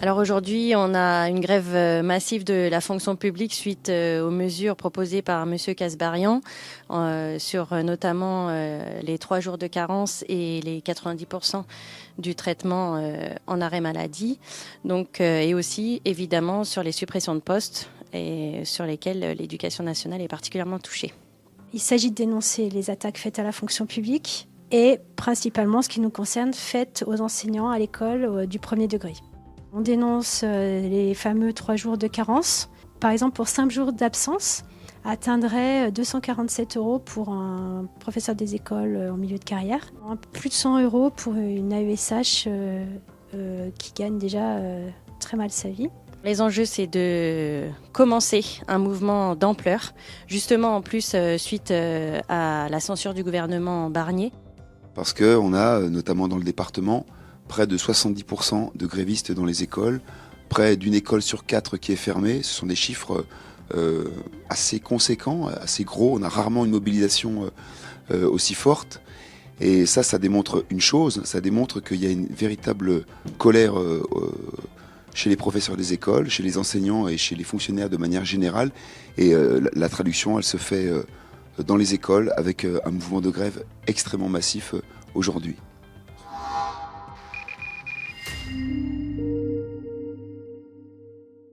Alors aujourd'hui, on a une grève massive de la fonction publique suite aux mesures proposées par Monsieur Kasbarian sur notamment les 3 jours de carence et les 90% du traitement en arrêt maladie. Donc, et aussi évidemment sur les suppressions de postes et sur lesquelles l'éducation nationale est particulièrement touchée. Il s'agit de dénoncer les attaques faites à la fonction publique et principalement, ce qui nous concerne, faites aux enseignants à l'école du premier degré. On dénonce les fameux 3 jours de carence. Par exemple, pour 5 jours d'absence, atteindrait 247 € pour un professeur des écoles en milieu de carrière. Plus de 100 € pour une AESH qui gagne déjà très mal sa vie. Les enjeux, c'est de commencer un mouvement d'ampleur, justement en plus suite à la censure du gouvernement Barnier. Parce qu'on a, notamment dans le département, près de 70% de grévistes dans les écoles, près d'une école sur 4 qui est fermée. Ce sont des chiffres assez conséquents, assez gros. On a rarement une mobilisation aussi forte. Et ça démontre une chose, ça démontre qu'il y a une véritable colère chez les professeurs des écoles, chez les enseignants et chez les fonctionnaires de manière générale. Et la traduction, elle se fait dans les écoles avec un mouvement de grève extrêmement massif aujourd'hui.